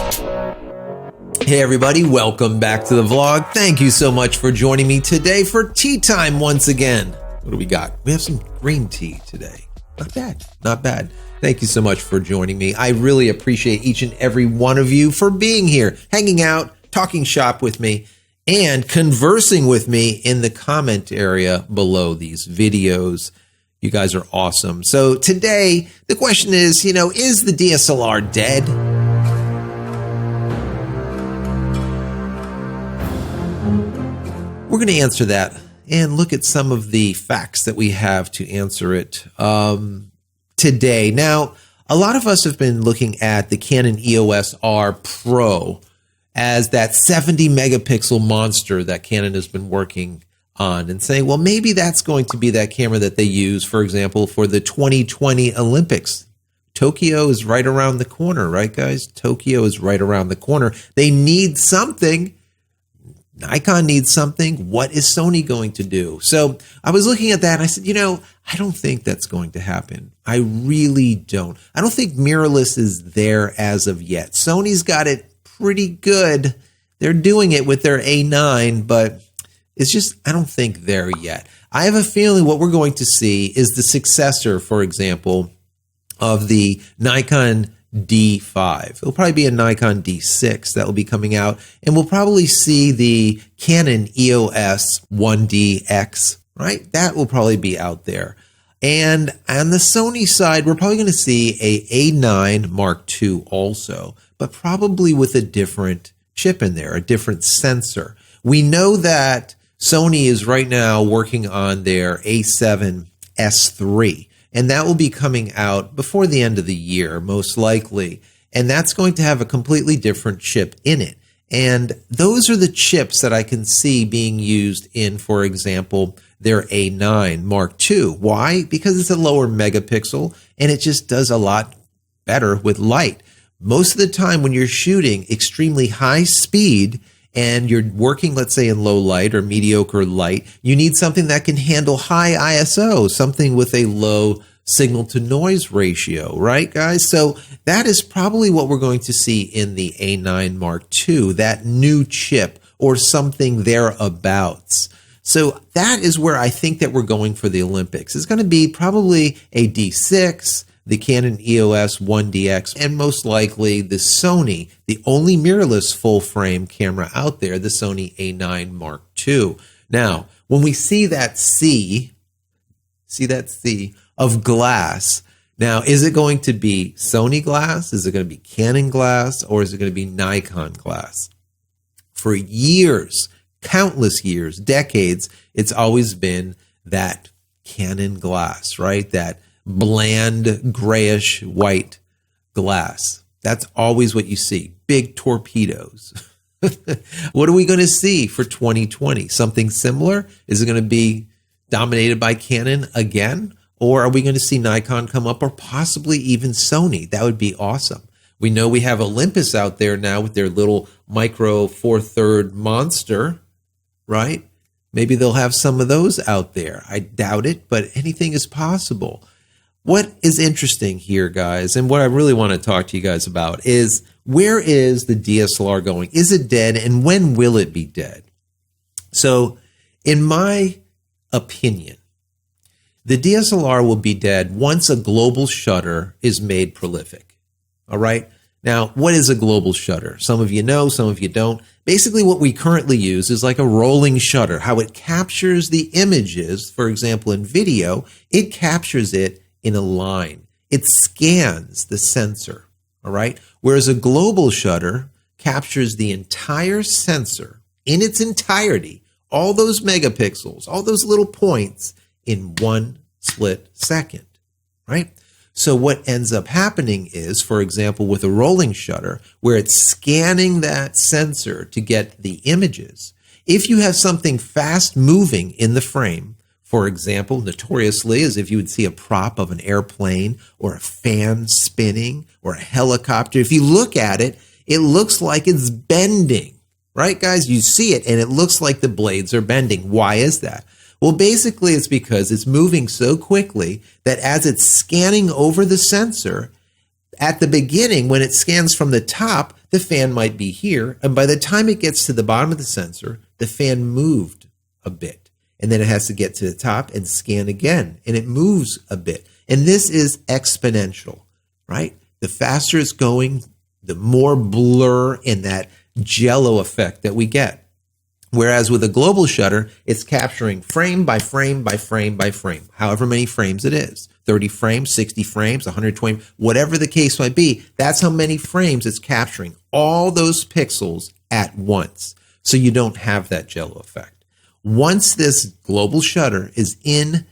Hey everybody, welcome back to the vlog. Thank you so much for joining me today for tea time once again. What do we got? We have some green tea today. Not bad, not bad. Thank you so much for joining me. I really appreciate each and every one of you for being here, hanging out, talking shop with me, and conversing with me in the comment area below these videos. You guys are awesome. So today, the question is, is the DSLR dead? We're going to answer that and look at some of the facts that we have to answer it today. Now, a lot of us have been looking at the Canon EOS R Pro as that 70 megapixel monster that Canon has been working on and saying, well, maybe that's going to be that camera that they use, for example, for the 2020 Olympics. Tokyo is right around the corner, right, guys? Tokyo is right around the corner. They need something. Nikon needs something. What is Sony going to do? So I was looking at that and I said, I don't think that's going to happen. I really don't. I don't think mirrorless is there as of yet. Sony's got it pretty good. They're doing it with their A9, but it's just, I don't think there yet. I have a feeling what we're going to see is the successor, for example, of the Nikon D5. It'll probably be a Nikon D6 that will be coming out, and we'll probably see the Canon EOS 1DX, right? That will probably be out there. And on the Sony side, we're probably going to see a A9 Mark II also, but probably with a different chip in there, a different sensor. We know that Sony is right now working on their A7 S3. And that will be coming out before the end of the year, most likely. And that's going to have a completely different chip in it. And those are the chips that I can see being used in, for example, their A9 Mark II. Why? Because it's a lower megapixel and it just does a lot better with light. Most of the time when you're shooting extremely high speed and you're working, let's say, in low light or mediocre light, you need something that can handle high ISO, something with a low signal to noise ratio, right, guys? So that is probably what we're going to see in the A9 Mark II, that new chip or something thereabouts. So that is where I think that we're going for the Olympics. It's going to be probably a D6, the Canon EOS 1DX, and most likely the Sony, the only mirrorless full-frame camera out there, the Sony A9 Mark II. Now, when we see that sea of glass, now, is it going to be Sony glass? Is it going to be Canon glass? Or is it going to be Nikon glass? For years, countless years, decades, it's always been that Canon glass, right? That bland grayish white glass. That's always what you see. Big torpedoes. What are we going to see for 2020? Something similar? Is it going to be dominated by Canon again? Or are we going to see Nikon come up, or possibly even Sony? That would be awesome. We know we have Olympus out there now with their little micro 4/3 monster, right? Maybe they'll have some of those out there. I doubt it, but anything is possible. What is interesting here, guys, and what I really want to talk to you guys about is, where is the DSLR going? Is it dead, and when will it be dead? So, in my opinion, the DSLR will be dead once a global shutter is made prolific. All right? Now, what is a global shutter? Some of you know, some of you don't. Basically, what we currently use is like a rolling shutter. How it captures the images, for example, in video, it captures it in a line. It scans the sensor, all right? Whereas a global shutter captures the entire sensor in its entirety, all those megapixels, all those little points in one split second, right? So what ends up happening is, for example, with a rolling shutter, where it's scanning that sensor to get the images, if you have something fast moving in the frame, for example, notoriously, as if you would see a prop of an airplane or a fan spinning or a helicopter. If you look at it, it looks like it's bending, right, guys? You see it, and it looks like the blades are bending. Why is that? Well, basically, it's because it's moving so quickly that as it's scanning over the sensor, at the beginning, when it scans from the top, the fan might be here. And by the time it gets to the bottom of the sensor, the fan moved a bit. And then it has to get to the top and scan again. And it moves a bit. And this is exponential, right? The faster it's going, the more blur and that jello effect that we get. Whereas with a global shutter, it's capturing frame by frame by frame by frame, however many frames it is, 30 frames, 60 frames, 120, whatever the case might be. That's how many frames it's capturing, all those pixels at once. So you don't have that jello effect. Once this global shutter is in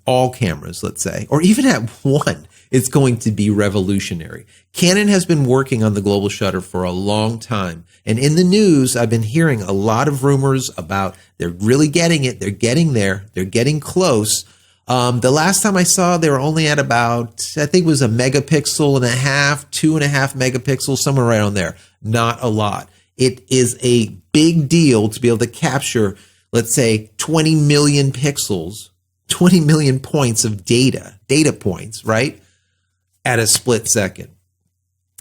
all cameras, let's say, or even at one, it's going to be revolutionary. Canon has been working on the global shutter for a long time. And in the news, I've been hearing a lot of rumors about they're really getting it. They're getting there. They're getting close. The last time I saw, they were only at about, I think it was 1.5 megapixels, 2.5 megapixels, somewhere right on there. Not a lot. It is a big deal to be able to capture, let's say, 20 million pixels, 20 million points of data points, right? At a split second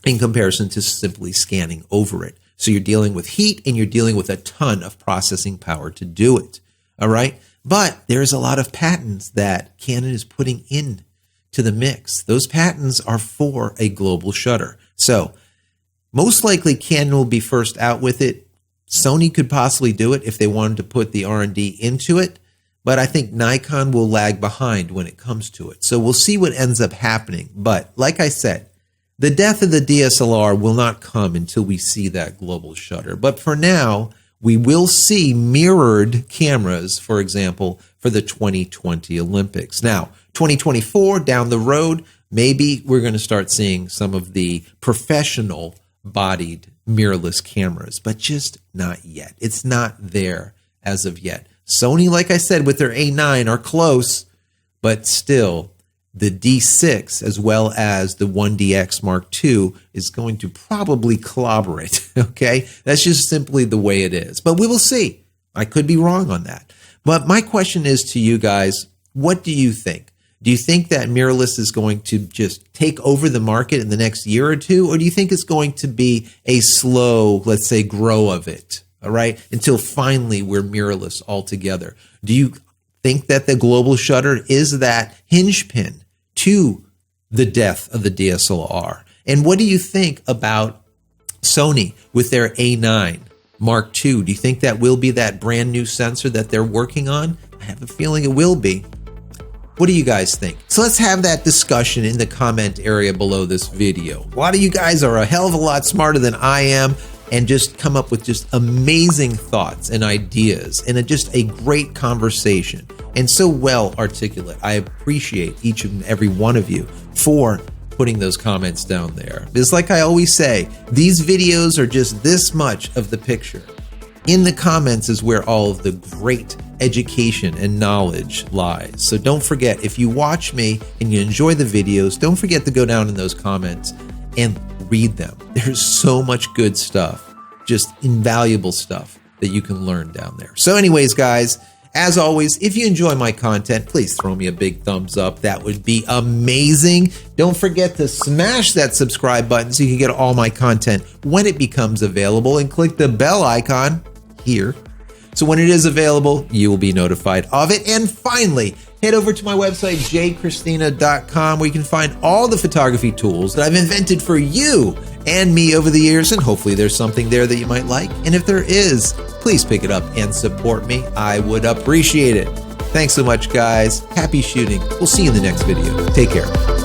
in comparison to simply scanning over it. So you're dealing with heat and you're dealing with a ton of processing power to do it. All right. But there's a lot of patents that Canon is putting in to the mix. Those patents are for a global shutter. So most likely Canon will be first out with it. Sony could possibly do it if they wanted to put the R&D into it. But I think Nikon will lag behind when it comes to it. So we'll see what ends up happening. But like I said, the death of the DSLR will not come until we see that global shutter. But for now, we will see mirrored cameras, for example, for the 2020 Olympics. Now, 2024, down the road, maybe we're going to start seeing some of the professional bodied mirrorless cameras, but just not yet. It's not there as of yet. Sony, like I said, with their A9 are close, but still the D6 as well as the 1DX Mark II is going to probably collaborate, okay? That's just simply the way it is. But we will see. I could be wrong on that. But my question is to you guys, what do you think? Do you think that mirrorless is going to just take over the market in the next year or two? Or do you think it's going to be a slow, let's say, grow of it? All right, until finally we're mirrorless altogether. Do you think that the global shutter is that hinge pin to the death of the DSLR? And what do you think about Sony with their A9 Mark II? Do you think that will be that brand new sensor that they're working on? I have a feeling it will be. What do you guys think? So let's have that discussion in the comment area below this video. A lot of you guys are a hell of a lot smarter than I am, and just come up with just amazing thoughts and ideas and just a great conversation and so well articulate. I appreciate each and every one of you for putting those comments down there. Because like I always say, these videos are just this much of the picture. In the comments is where all of the great education and knowledge lies. So don't forget, if you watch me and you enjoy the videos, don't forget to go down in those comments and read them. There's so much good stuff, just invaluable stuff that you can learn down there. So anyways, guys, as always, if you enjoy my content, please throw me a big thumbs up. That would be amazing. Don't forget to smash that subscribe button so you can get all my content when it becomes available, and click the bell icon here. So when it is available, you will be notified of it. And finally, head over to my website, JCristina.com, where you can find all the photography tools that I've invented for you and me over the years. And hopefully there's something there that you might like. And if there is, please pick it up and support me. I would appreciate it. Thanks so much, guys. Happy shooting. We'll see you in the next video. Take care.